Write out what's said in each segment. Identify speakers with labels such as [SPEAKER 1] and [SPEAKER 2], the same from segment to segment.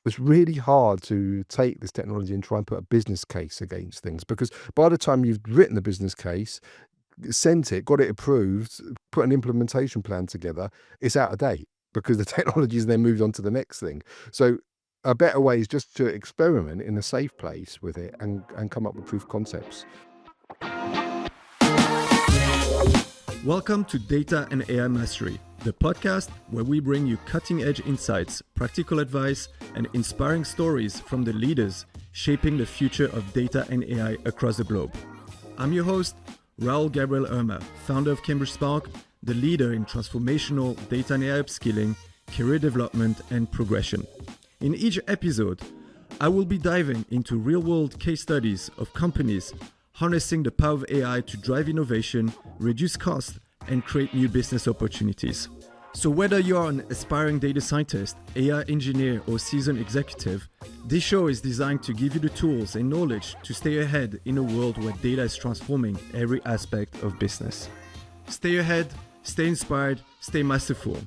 [SPEAKER 1] it's really hard to take this technology and try and put a business case against things, because by the time you've written the business case, sent it, got it approved, put an implementation plan together, it's out of date because the technology's then moved on to the next thing. So a better way is just to experiment in a safe place with it and come up with proof concepts.
[SPEAKER 2] Welcome to Data and AI Mastery, the podcast where we bring you cutting-edge insights, practical advice, and inspiring stories from the leaders shaping the future of data and AI across the globe. I'm your host, Raoul-Gabriel Urma, founder of Cambridge Spark, the leader in transformational data and AI upskilling, career development, and progression. In each episode, I will be diving into real-world case studies of companies harnessing the power of AI to drive innovation, reduce costs, and create new business opportunities. So whether you are an aspiring data scientist, AI engineer, or seasoned executive, this show is designed to give you the tools and knowledge to stay ahead in a world where data is transforming every aspect of business. Stay ahead, stay inspired, stay masterful.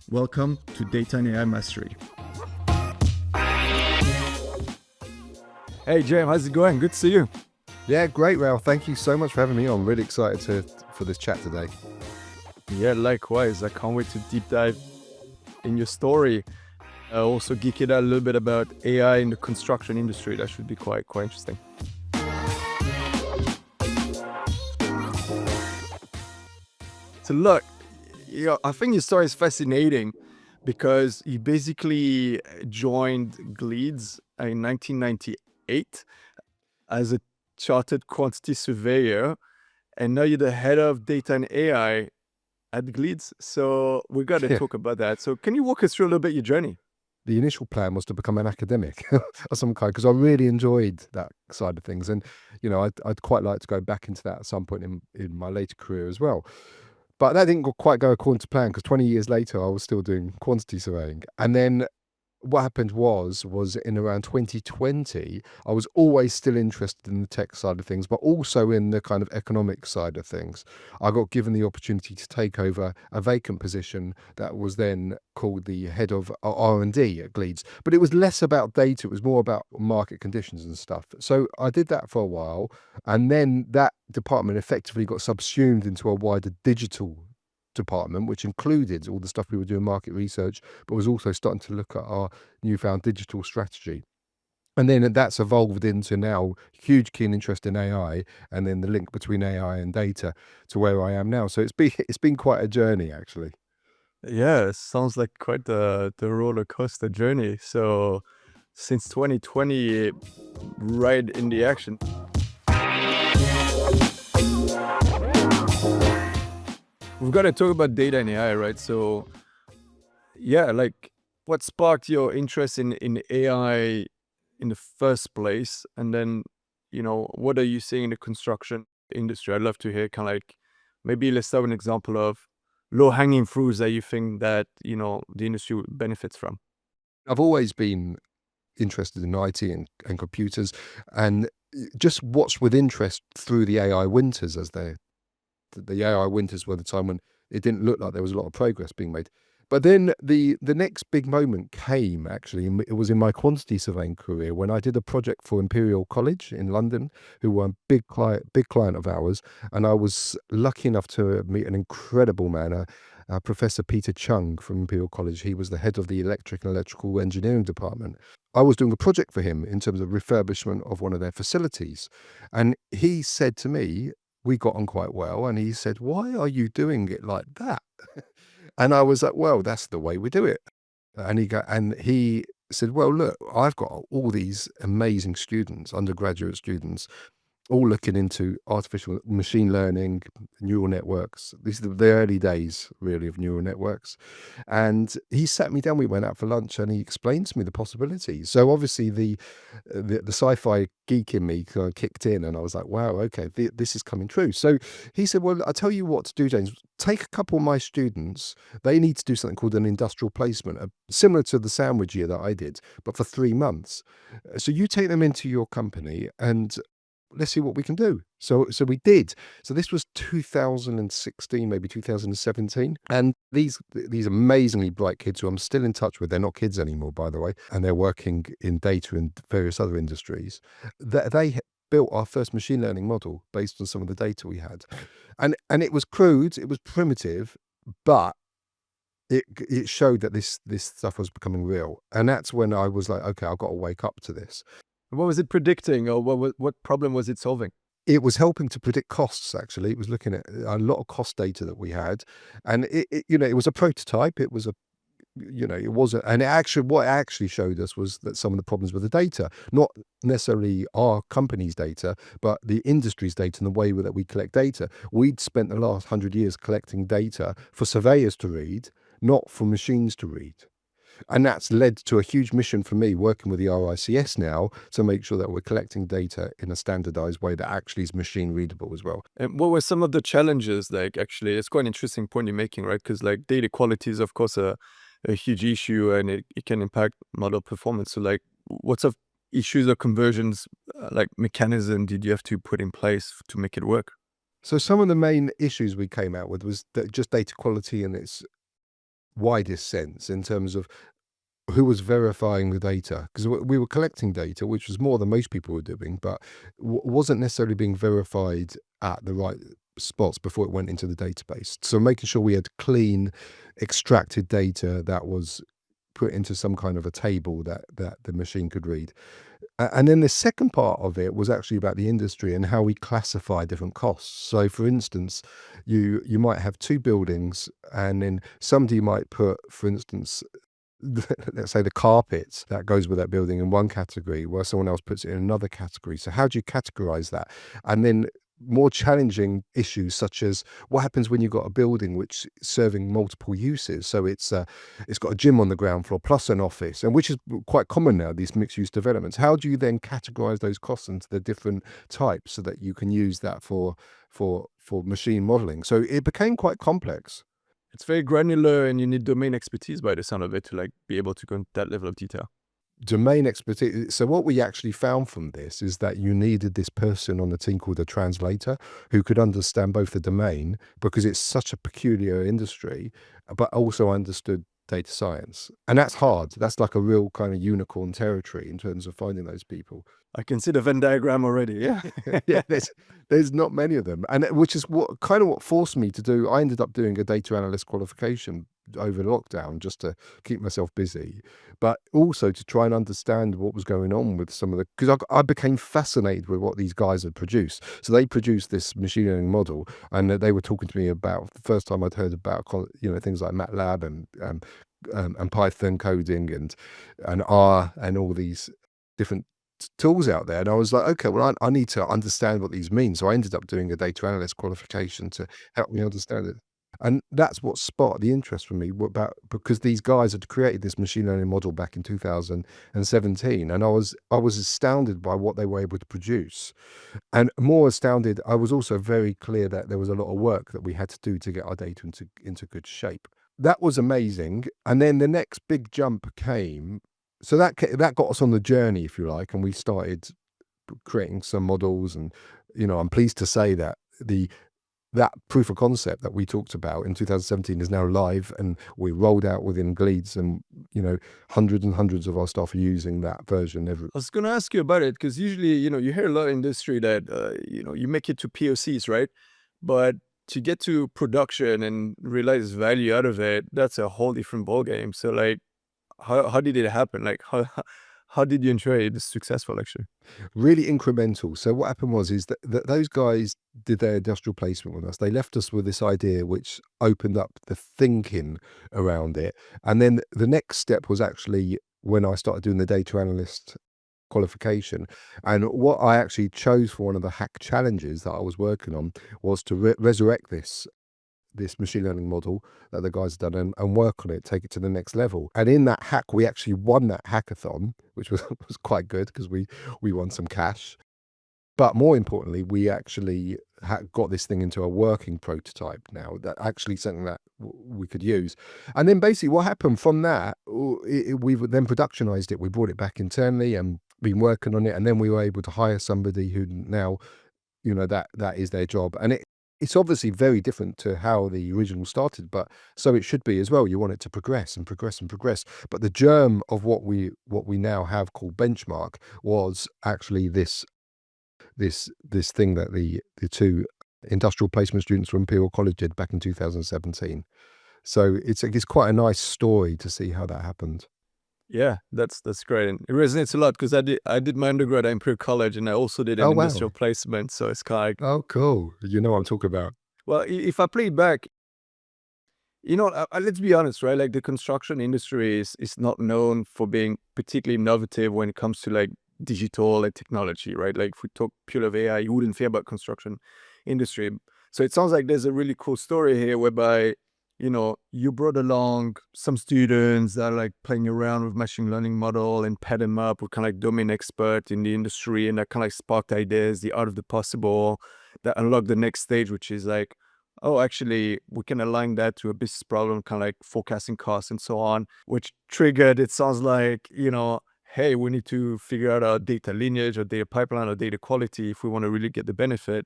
[SPEAKER 2] Welcome to Data and AI Mastery. Hey James, how's it going? Good to see you.
[SPEAKER 1] Yeah, great, Raoul. Thank you so much for having me on. Really excited for this chat today.
[SPEAKER 2] Yeah, likewise. I can't wait to deep dive in your story. Also geek it out a little bit about AI in the construction industry. That should be quite interesting. So look, I think your story is fascinating because you basically joined Gleeds in 1998 as a chartered quantity surveyor, and now you're the head of data and AI at Gleeds. So we got to talk about that. So can you walk us through a little bit your journey?
[SPEAKER 1] The initial plan was to become an academic of some kind, because I really enjoyed that side of things. And, I'd quite like to go back into that at some point in my later career as well. But that didn't quite go according to plan, because 20 years later, I was still doing quantity surveying. And then what happened was in around 2020, I was always still interested in the tech side of things, but also in the kind of economic side of things. I got given the opportunity to take over a vacant position that was then called the head of R&D at Gleeds. But it was less about data, it was more about market conditions and stuff. So I did that for a while, and then that department effectively got subsumed into a wider digital department, which included all the stuff we were doing market research, but was also starting to look at our newfound digital strategy. And then that's evolved into now huge keen interest in AI, and then the link between AI and data to where I am now. So it's been quite a journey, actually.
[SPEAKER 2] Yeah, it sounds like quite the roller coaster journey. So since 2020, right in the action. We've got to talk about data and AI, right? So yeah, like what sparked your interest in AI in the first place? And then, what are you seeing in the construction industry? I'd love to hear kind of like, maybe let's have an example of low-hanging fruits that you think that, the industry benefits from.
[SPEAKER 1] I've always been interested in IT and computers, and just watched with interest through the AI winters, as the AI winters were the time when it didn't look like there was a lot of progress being made. But then the next big moment came, actually, it was in my quantity surveying career, when I did a project for Imperial College in London, who were a big client of ours. And I was lucky enough to meet an incredible man, Professor Peter Chung from Imperial College. He was the head of the electric and electrical engineering department. I was doing a project for him in terms of refurbishment of one of their facilities. And he said to me, we got on quite well, and he said, "Why are you doing it like that?" And I was like, "Well, that's the way we do it." And he said, "Well, look, I've got all these amazing students, undergraduate students, all looking into artificial machine learning, neural networks. These are the early days, really, of neural networks." And he sat me down, we went out for lunch, and he explained to me the possibilities. So obviously the sci-fi geek in me kind of kicked in, and I was like, wow, okay, this is coming true. So he said, well, I'll tell you what to do, James. Take a couple of my students. They need to do something called an industrial placement, similar to the sandwich year that I did, but for 3 months. So you take them into your company, and let's see what we can do. So we did. So this was 2016, maybe 2017. And these amazingly bright kids who I'm still in touch with, they're not kids anymore, by the way, and they're working in data and various other industries. They built our first machine learning model based on some of the data we had. And it was crude, it was primitive, but it showed that this stuff was becoming real. And that's when I was like, okay, I've got to wake up to this.
[SPEAKER 2] What was it predicting, or what problem was it solving?
[SPEAKER 1] It was helping to predict costs, actually. It was looking at a lot of cost data that we had. And it was a prototype. It was it wasn't, and what it actually showed us was that some of the problems with the data, not necessarily our company's data, but the industry's data and the way that we collect data. We'd spent the last 100 years collecting data for surveyors to read, not for machines to read. And that's led to a huge mission for me working with the RICS now to make sure that we're collecting data in a standardized way that actually is machine readable as well.
[SPEAKER 2] And what were some of the challenges? Like, actually, it's quite an interesting point you're making, right? Because like data quality is, of course, a huge issue, and it can impact model performance. So like, what sort of issues or conversions, like mechanism did you have to put in place to make it work?
[SPEAKER 1] So some of the main issues we came out with was that just data quality in its widest sense, in terms of who was verifying the data, because we were collecting data, which was more than most people were doing, but wasn't necessarily being verified at the right spots before it went into the database. So making sure we had clean, extracted data that was put into some kind of a table that the machine could read. And then the second part of it was actually about the industry and how we classify different costs. So for instance, you might have two buildings, and then somebody might put, for instance, let's say the carpet that goes with that building in one category, while someone else puts it in another category. So how do you categorize that? And then more challenging issues such as what happens when you've got a building which is serving multiple uses. So it's got a gym on the ground floor plus an office, and which is quite common now, these mixed use developments. How do you then categorize those costs into the different types so that you can use that for machine modeling? So it became quite complex.
[SPEAKER 2] It's very granular, and you need domain expertise by the sound of it to like be able to go into that level of detail.
[SPEAKER 1] Domain expertise. So what we actually found from this is that you needed this person on the team called a translator who could understand both the domain, because it's such a peculiar industry, but also understood data science. And that's hard. That's like a real kind of unicorn territory in terms of finding those people.
[SPEAKER 2] I can see the Venn diagram already. Yeah.
[SPEAKER 1] Yeah, there's not many of them, and which is what forced me to do. I ended up doing a data analyst qualification over lockdown just to keep myself busy, but also to try and understand what was going on with some of the, because I became fascinated with what these guys had produced. So they produced this machine learning model, and they were talking to me about the first time I'd heard about things like MATLAB and Python coding and R and all these different tools out there. And I was like, okay, well, I need to understand what these mean. So I ended up doing a data analyst qualification to help me understand it. And that's what sparked the interest for me because these guys had created this machine learning model back in 2017. And I was astounded by what they were able to produce. And more astounded, I was also very clear that there was a lot of work that we had to do to get our data into good shape. That was amazing. And then the next big jump came. So that got us on the journey, if you like, and we started creating some models. And I'm pleased to say that that proof of concept that we talked about in 2017 is now live, and we rolled out within Gleeds, and hundreds and hundreds of our staff are using that version.
[SPEAKER 2] I was going to ask you about it, because usually you hear a lot in industry that you make it to POCs, right? But to get to production and realize value out of it, that's a whole different ballgame. So like, how did it happen? Like, how did you ensure it is successful, actually?
[SPEAKER 1] Really incremental. So what happened is that those guys did their industrial placement with us. They left us with this idea, which opened up the thinking around it. And then the next step was actually when I started doing the data analyst qualification. And what I actually chose for one of the hack challenges that I was working on was to resurrect this machine learning model that the guys had done and work on it, take it to the next level. And in that hack, we actually won that hackathon, which was quite good because we won some cash. But more importantly, we actually got this thing into a working prototype now, that actually something that we could use. And then basically what happened from that, we've then productionized it. We brought it back internally, and been working on it, and then we were able to hire somebody who now, that is their job. And it's obviously very different to how the original started, but so it should be as well. You want it to progress and progress and progress. But the germ of what we now have called Benchmark was actually this thing that the two industrial placement students from Imperial College did back in 2017. So it's quite a nice story to see how that happened.
[SPEAKER 2] Yeah, that's great, and it resonates a lot because I did my undergrad at Imperial College, and I also did an
[SPEAKER 1] Oh
[SPEAKER 2] industrial
[SPEAKER 1] wow!
[SPEAKER 2] placement. So it's kind of like,
[SPEAKER 1] Oh cool! You know what I'm talking about.
[SPEAKER 2] well, if I play back, let's be honest, right? Like the construction industry is not known for being particularly innovative when it comes to like digital and technology, right? Like if we talk pure of AI, you wouldn't think about construction industry. So it sounds like there's a really cool story here whereby, you brought along some students that are like playing around with machine learning model and paired them up with kind of like domain expert in the industry, and that kind of like sparked ideas, the art of the possible, that unlocked the next stage, which is like, oh, actually, we can align that to a business problem, kind of like forecasting costs and so on, which triggered, it sounds like, hey, we need to figure out our data lineage or data pipeline or data quality if we want to really get the benefit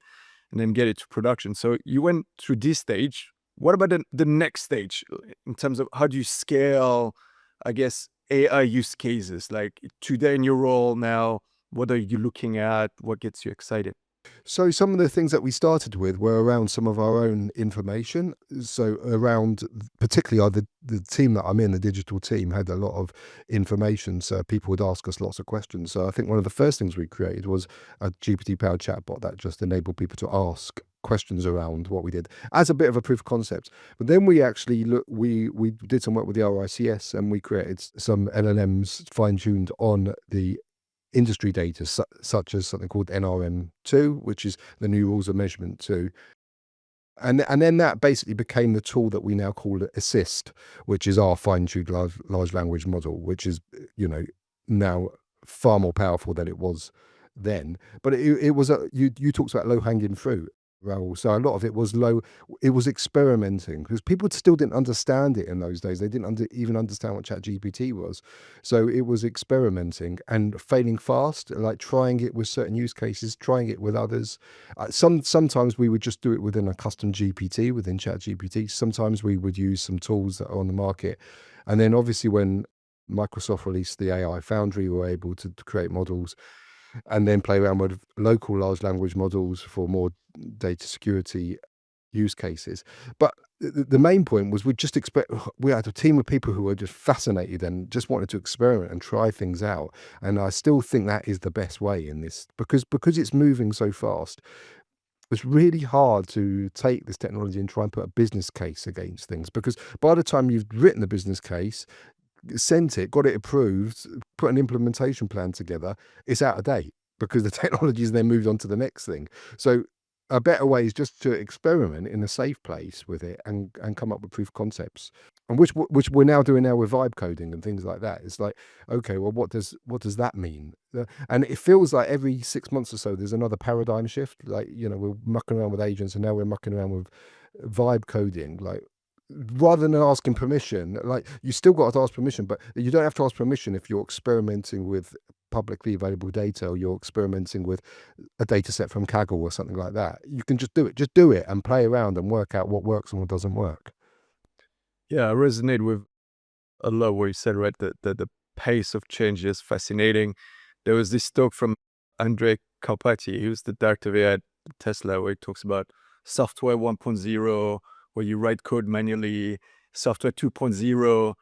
[SPEAKER 2] and then get it to production. So you went through this stage. What about the next stage in terms of how do you scale, I guess, AI use cases? Like today in your role now, what are you looking at? What gets you excited?
[SPEAKER 1] So some of the things that we started with were around some of our own information. So around, particularly the team that I'm in, the digital team, had a lot of information. So people would ask us lots of questions. So I think one of the first things we created was a GPT-powered chatbot that just enabled people to ask questions around what we did as a bit of a proof of concept. But then we actually we did some work with the RICS, and we created some LLMs fine-tuned on the industry data, such as something called NRM2, which is the new rules of measurement 2. And then that basically became the tool that we now call Assist, which is our fine-tuned large language model, which is, now far more powerful than it was then. But it was you talked about low-hanging fruit, Raoul. So a lot of it was it was experimenting, because people still didn't understand it in those days. They didn't even understand what ChatGPT was. So it was experimenting and failing fast, like trying it with certain use cases, trying it with others. Sometimes we would just do it within a custom GPT within ChatGPT. Sometimes we would use some tools that are on the market. And then obviously when Microsoft released the AI Foundry, we were able to create models and then play around with local large language models for more data security use cases. But the main point was we had a team of people who were just fascinated and just wanted to experiment and try things out. And I still think that is the best way in this, because it's moving so fast. It's really hard to take this technology and try and put a business case against things, because by the time you've written the business case, sent it, got it approved, put an implementation plan together, it's out of date because the technology's then moved on to the next thing. So a better way is just to experiment in a safe place with it and come up with proof of concepts, and which we're now doing now with vibe coding and things like that. It's like, okay, well, what does that mean? And it feels like every 6 months or so there's another paradigm shift. Like, we're mucking around with agents, and now we're mucking around with vibe coding. Like, rather than asking permission, like, you still got to ask permission, but you don't have to ask permission if you're experimenting with publicly available data, or you're experimenting with a data set from Kaggle or something like that. You can just do it and play around and work out what works and what doesn't work.
[SPEAKER 2] Yeah, I resonate with a lot what you said, right? The pace of change is fascinating. There was this talk from Andrej Karpathy, who's the director of AI at Tesla, where he talks about software 1.0, where you write code manually, software 2.0,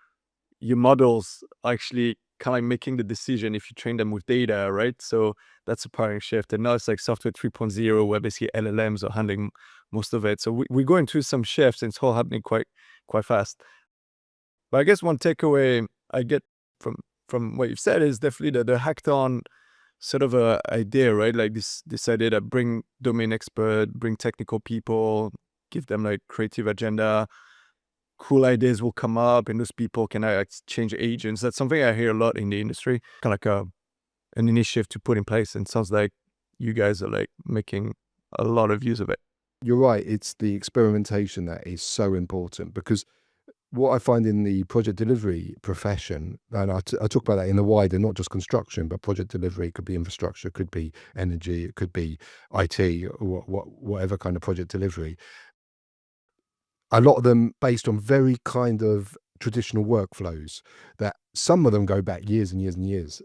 [SPEAKER 2] your models are actually kind of like making the decision if you train them with data, right? So that's a paradigm shift. And now it's like software 3.0, where basically LLMs are handling most of it. So we're going through some shifts, and it's all happening quite fast. But I guess one takeaway I get from what you've said is definitely the hackathon sort of a idea, right? Like this idea that bring domain expert, bring technical people, give them like creative agenda, cool ideas will come up, and those people can exchange agents. That's something I hear a lot in the industry, kind of like an initiative to put in place. And it sounds like you guys are like making a lot of use of it.
[SPEAKER 1] You're right. It's the experimentation that is so important, because what I find in the project delivery profession, and I talk about that in the wider, not just construction, but project delivery, it could be infrastructure, it could be energy, it could be IT, or whatever kind of project delivery. A lot of them based on very kind of traditional workflows that some of them go back years and years and years.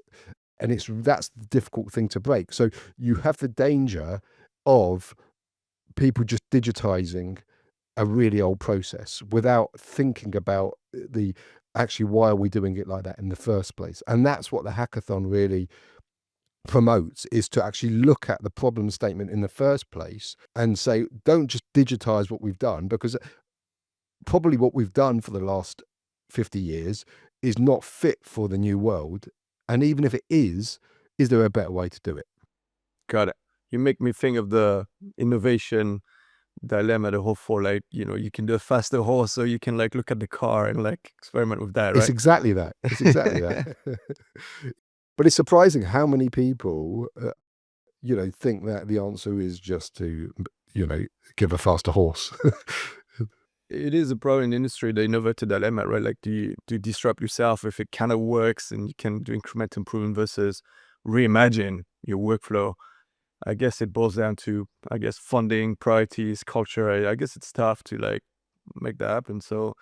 [SPEAKER 1] And that's the difficult thing to break. So you have the danger of people just digitizing a really old process without thinking about the actually why are we doing it like that in the first place. And that's what the hackathon really promotes, is to actually look at the problem statement in the first place and say, don't just digitize what we've done, because probably what we've done for the last 50 years is not fit for the new world. And even if it is there a better way to do it?
[SPEAKER 2] Got it. You make me think of the innovation dilemma, the whole for like, you can do a faster horse, so you can like look at the car and like experiment with that,
[SPEAKER 1] It's
[SPEAKER 2] right?
[SPEAKER 1] exactly that. It's exactly that. But it's surprising how many people, think that the answer is just to, give a faster horse.
[SPEAKER 2] It is a problem in the industry, the innovator dilemma, right? Like, do you disrupt yourself if it kind of works and you can do incremental improvement versus reimagine your workflow? I guess it boils down to, funding, priorities, culture. I guess it's tough to like make that happen. So,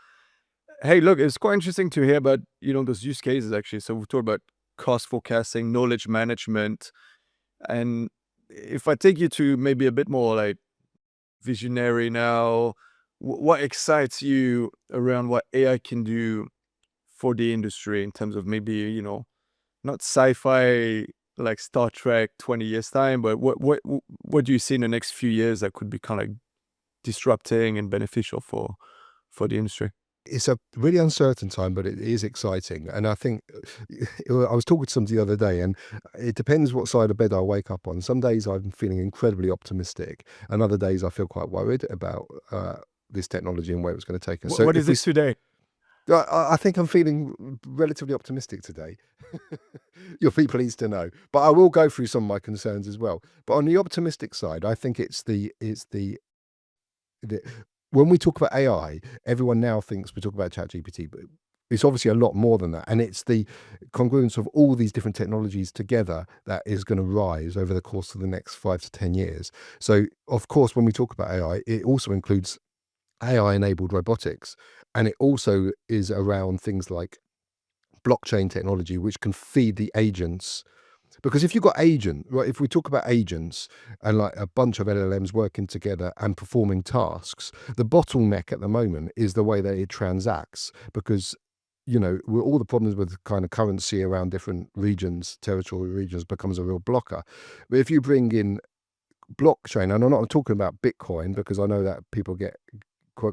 [SPEAKER 2] hey, look, it's quite interesting to hear about, those use cases actually. So we've talked about cost forecasting, knowledge management. And if I take you to maybe a bit more like visionary now, what excites you around what AI can do for the industry in terms of maybe, not sci-fi like Star Trek 20 years time, but what do you see in the next few years that could be kind of like disrupting and beneficial for the industry?
[SPEAKER 1] It's a really uncertain time, but it is exciting. And I think I was talking to somebody the other day, and it depends what side of bed I wake up on. Some days I'm feeling incredibly optimistic, and other days I feel quite worried about this technology and where it's going to take us. So
[SPEAKER 2] What
[SPEAKER 1] if
[SPEAKER 2] is
[SPEAKER 1] we,
[SPEAKER 2] it today?
[SPEAKER 1] I think I'm feeling relatively optimistic today. You'll be pleased to know, but I will go through some of my concerns as well. But on the optimistic side, I think it's the when we talk about AI, everyone now thinks we talk about ChatGPT, but it's obviously a lot more than that. And it's the congruence of all these different technologies together that is going to rise over the course of the next 5 to 10 years. So, of course, when we talk about AI, it also includes AI enabled robotics. And it also is around things like blockchain technology, which can feed the agents. Because if you've got right, if we talk about agents and like a bunch of LLMs working together and performing tasks, the bottleneck at the moment is the way that it transacts. Because, with all the problems with kind of currency around different regions, territorial regions, becomes a real blocker. But if you bring in blockchain, and I'm not talking about Bitcoin because I know that people get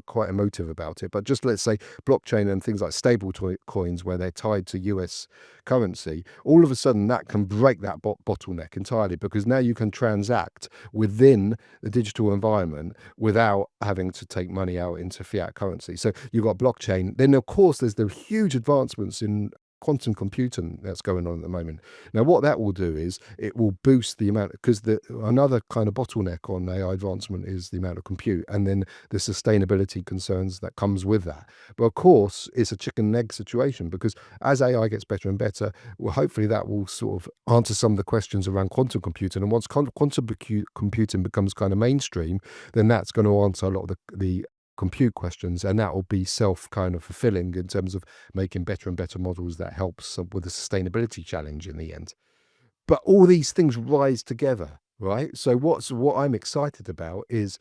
[SPEAKER 1] quite emotive about it, but just let's say blockchain and things like stable coins where they're tied to US currency, all of a sudden that can break that bottleneck entirely, because now you can transact within the digital environment without having to take money out into fiat currency. So you've got blockchain. Then of course there's the huge advancements in quantum computing that's going on at the moment. Now, what that will do is it will boost the amount, because another kind of bottleneck on AI advancement is the amount of compute, and then the sustainability concerns that comes with that. But of course, it's a chicken and egg situation, because as AI gets better and better, well, hopefully that will sort of answer some of the questions around quantum computing. And once quantum computing becomes kind of mainstream, then that's going to answer a lot of the compute questions, and that will be self kind of fulfilling in terms of making better and better models that helps with the sustainability challenge in the end. But all these things rise together, right? So what I'm excited about is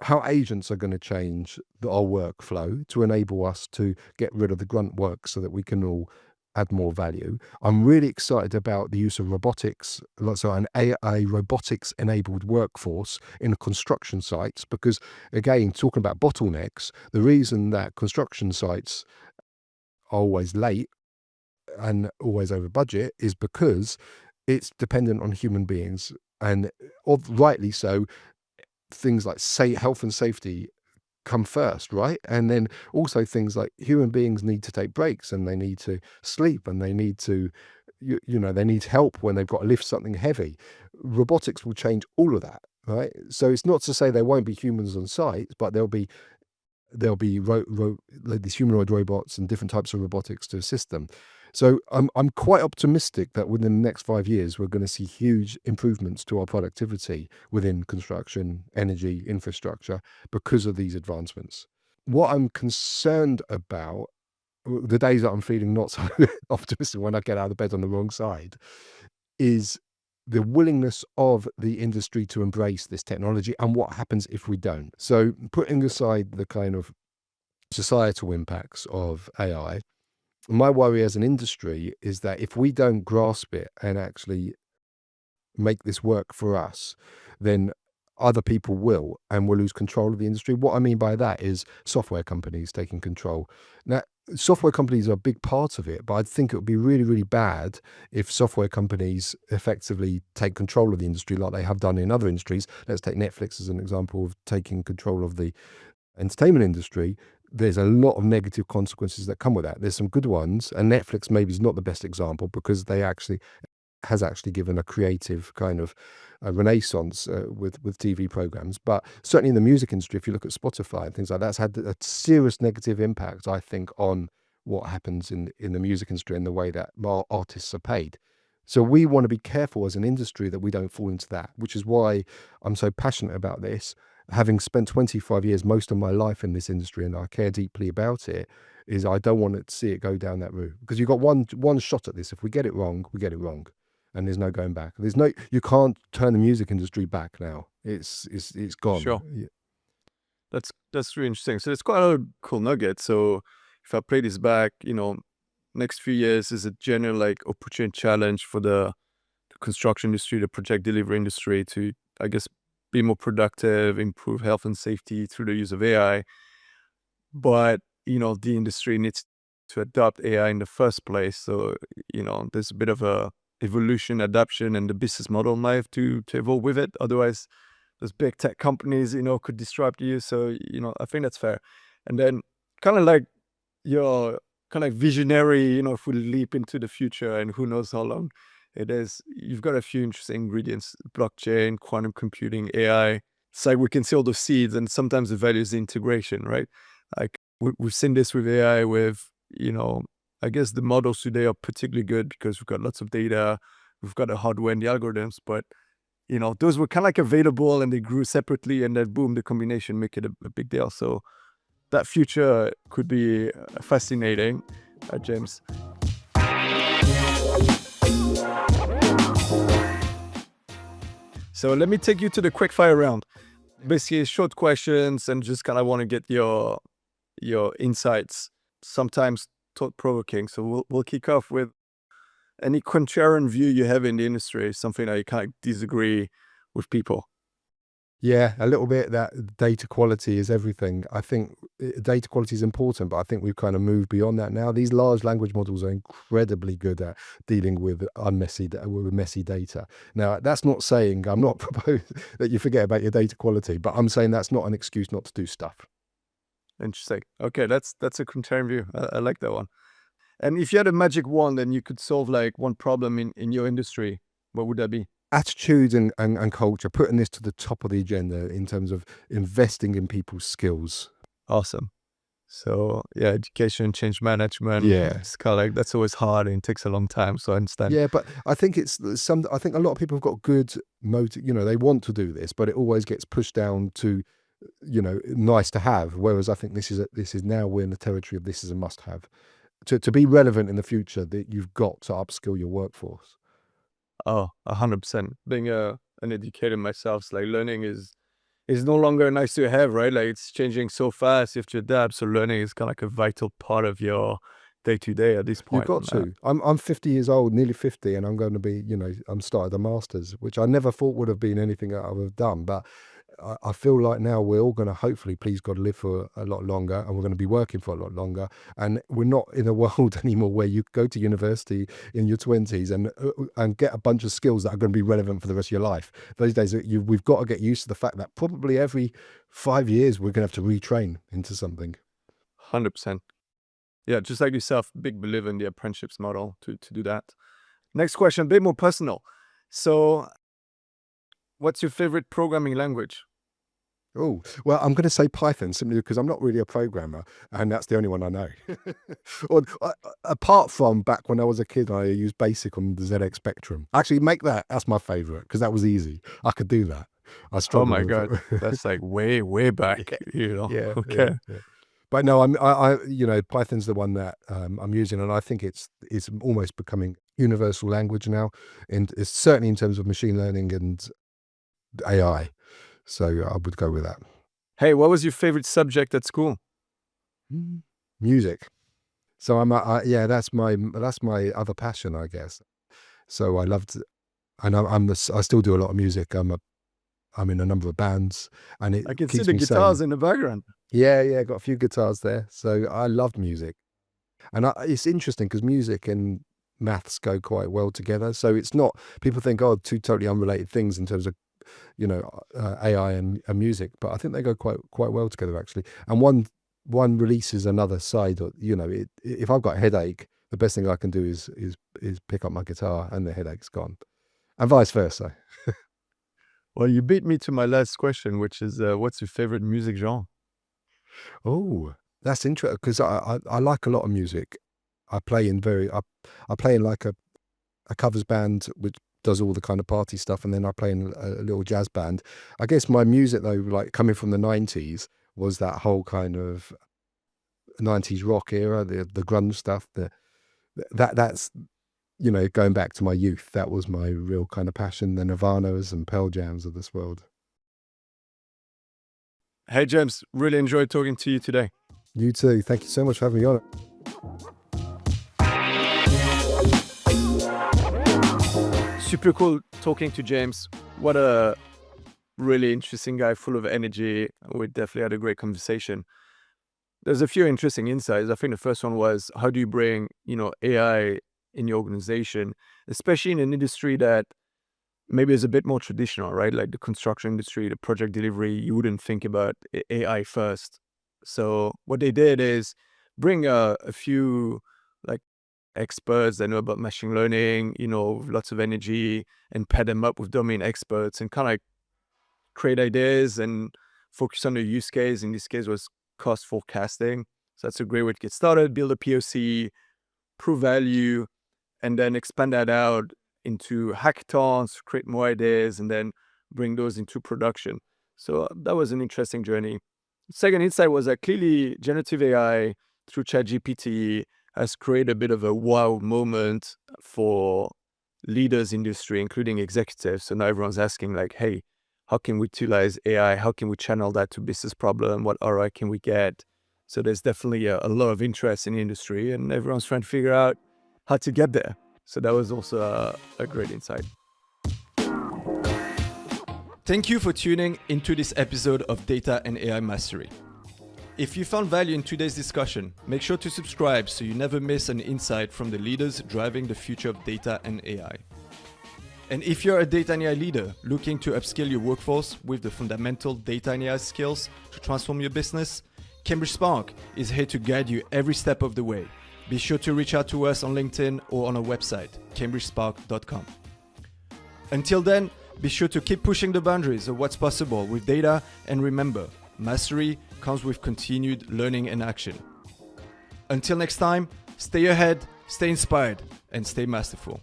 [SPEAKER 1] how agents are going to change our workflow to enable us to get rid of the grunt work so that we can all add more value. I'm really excited about the use of robotics, so an AI robotics enabled workforce in construction sites, because again, talking about bottlenecks, the reason that construction sites are always late and always over budget is because it's dependent on human beings, and rightly so. Things like health and safety come first, right? And then also things like human beings need to take breaks, and they need to sleep, and they need to, they need help when they've got to lift something heavy. Robotics will change all of that, right? So it's not to say there won't be humans on site, but there'll be there'll be like these humanoid robots and different types of robotics to assist them. So I'm quite optimistic that within the next 5 years, we're going to see huge improvements to our productivity within construction, energy, infrastructure because of these advancements. What I'm concerned about, the days that I'm feeling not so optimistic when I get out of bed on the wrong side, is the willingness of the industry to embrace this technology and what happens if we don't. So putting aside the kind of societal impacts of AI, my worry as an industry is that if we don't grasp it and actually make this work for us, then other people will, and we'll lose control of the industry. What I mean by that is software companies taking control. Now, software companies are a big part of it, but I think it would be really, really bad if software companies effectively take control of the industry like they have done in other industries. Let's take Netflix as an example of taking control of the entertainment industry. There's a lot of negative consequences that come with that. There's some good ones, and Netflix maybe is not the best example because they has actually given a creative kind of a renaissance with TV programs. But certainly in the music industry, if you look at Spotify and things like that, it's had a serious negative impact, I think, on what happens in the music industry and the way that artists are paid. So we want to be careful as an industry that we don't fall into that, which is why I'm so passionate about this. Having spent 25 years, most of my life in this industry, and I care deeply about it, is I don't want to see it go down that route, because you've got one shot at this. If we get it wrong, we get it wrong, and there's no going back. You can't turn the music industry back now. It's gone.
[SPEAKER 2] Sure.
[SPEAKER 1] Yeah.
[SPEAKER 2] That's really interesting. So there's quite a lot of cool nuggets. So if I play this back, next few years is a general opportunity challenge for the construction industry, the project delivery industry to, I guess, be more productive, improve health and safety through the use of AI. But, the industry needs to adopt AI in the first place. So, there's a bit of a evolution, adaptation, and the business model might have to evolve with it. Otherwise, those big tech companies, could disrupt you. So, I think that's fair. And then kind of like your kind of visionary, if we leap into the future and who knows how long it is, you've got a few interesting ingredients: blockchain, quantum computing, AI. It's like we can see all the seeds, and sometimes the value is the integration, right? Like we've seen this with AI with, I guess the models today are particularly good because we've got lots of data, we've got the hardware and the algorithms, but those were kind of like available and they grew separately, and then boom, the combination make it a big deal. So that future could be fascinating, James. So let me take you to the quickfire round. Basically, short questions and just kind of want to get your insights, sometimes thought-provoking. So we'll kick off with any contrarian view you have in the industry, something that you kind of disagree with people.
[SPEAKER 1] Yeah, a little bit. That data quality is everything. I think data quality is important, but I think we've kind of moved beyond that now. These large language models are incredibly good at dealing with messy data. Now, that's not saying, I'm not proposing that you forget about your data quality, but I'm saying that's not an excuse not to do stuff.
[SPEAKER 2] Interesting. Okay, that's a contrarian view. I like that one. And if you had a magic wand and you could solve like one problem in your industry, what would that be?
[SPEAKER 1] Attitude and culture, putting this to the top of the agenda in terms of investing in people's skills.
[SPEAKER 2] Awesome. So yeah, education, change management.
[SPEAKER 1] Yeah.
[SPEAKER 2] It's kind of like, that's always hard and it takes a long time. So I understand.
[SPEAKER 1] Yeah, but I think I think a lot of people have got good motive, they want to do this, but it always gets pushed down to, nice to have. Whereas I think this is now we're in the territory of this is a must have. To be relevant in the future, that you've got to upskill your workforce.
[SPEAKER 2] Oh, 100%. Being an educator myself, like learning is no longer nice to have, right? Like it's changing so fast, you have to adapt. So learning is kind of like a vital part of your day to day at this point.
[SPEAKER 1] You've got to. I'm 50 years old, nearly 50, and I'm going to be, I'm started a master's, which I never thought would have been anything that I would have done. But I feel like now we're all going to hopefully, please God, live for a lot longer, and we're going to be working for a lot longer. And we're not in a world anymore where you go to university in your 20s and get a bunch of skills that are going to be relevant for the rest of your life. Those days, we've got to get used to the fact that probably every 5 years we're going to have to retrain into something.
[SPEAKER 2] 100%. Yeah, just like yourself, big believer in the apprenticeships model to do that. Next question, a bit more personal. So what's your favorite programming language?
[SPEAKER 1] Oh, well, I'm going to say Python simply because I'm not really a programmer, and that's the only one I know. Or, apart from back when I was a kid, I used BASIC on the ZX Spectrum. Actually, that's my favorite because that was easy. I could do that. I
[SPEAKER 2] Oh
[SPEAKER 1] struggled
[SPEAKER 2] my
[SPEAKER 1] with
[SPEAKER 2] God, that's like way, way back,
[SPEAKER 1] yeah, yeah,
[SPEAKER 2] Okay.
[SPEAKER 1] yeah. But no, Python's the one that I'm using, and I think it's almost becoming universal language now, and it's certainly in terms of machine learning and AI. So I would go with that.
[SPEAKER 2] Hey, what was your favorite subject at school?
[SPEAKER 1] Music. So yeah, that's my other passion, I guess. So I loved, and I still do a lot of music. I'm in a number of bands, and it
[SPEAKER 2] I can see
[SPEAKER 1] keeps
[SPEAKER 2] the
[SPEAKER 1] me
[SPEAKER 2] guitars
[SPEAKER 1] sane.
[SPEAKER 2] in the background.
[SPEAKER 1] Yeah, got a few guitars there. So I love music, and it's interesting because music and maths go quite well together. So it's not, people think, oh, two totally unrelated things in terms of AI and music, but I think they go quite well together actually. And one releases another side. If I've got a headache, the best thing I can do is pick up my guitar, and the headache's gone, and vice versa.
[SPEAKER 2] Well, you beat me to my last question, which is what's your favorite music genre?
[SPEAKER 1] Oh, that's interesting because I like a lot of music. I play in like a covers band which does all the kind of party stuff, and then I play in a little jazz band. I guess my music though, like coming from the 90s, was that whole kind of 90s rock era, the grunge stuff, that's going back to my youth. That was my real kind of passion, the Nirvanas and Pearl Jams of this world.
[SPEAKER 2] Hey, James, really enjoyed talking to you today.
[SPEAKER 1] You too. Thank you so much for having me on.
[SPEAKER 2] Super cool talking to James. What a really interesting guy, full of energy. We definitely had a great conversation. There's a few interesting insights. I think the first one was, how do you bring, AI in your organization, especially in an industry that maybe is a bit more traditional, right? Like the construction industry, the project delivery, you wouldn't think about AI first. So what they did is bring a few like experts that know about machine learning, with lots of energy, and pair them up with domain experts and kind of like create ideas and focus on the use case. In this case was cost forecasting. So that's a great way to get started, build a POC, prove value, and then expand that out into hackathons, create more ideas, and then bring those into production. So that was an interesting journey. Second insight was that clearly generative AI through ChatGPT has created a bit of a wow moment for leaders industry, including executives. So now everyone's asking like, hey, how can we utilize AI? How can we channel that to business problem? What ROI can we get? So there's definitely a lot of interest in the industry, and everyone's trying to figure out how to get there. So that was also a great insight. Thank you for tuning into this episode of Data and AI Mastery. If you found value in today's discussion, make sure to subscribe so you never miss an insight from the leaders driving the future of data and AI. And if you're a data and AI leader looking to upskill your workforce with the fundamental data and AI skills to transform your business, Cambridge Spark is here to guide you every step of the way. Be sure to reach out to us on LinkedIn or on our website, cambridgespark.com. Until then, be sure to keep pushing the boundaries of what's possible with data, and remember, mastery comes with continued learning and action. Until next time, stay ahead, stay inspired, and stay masterful.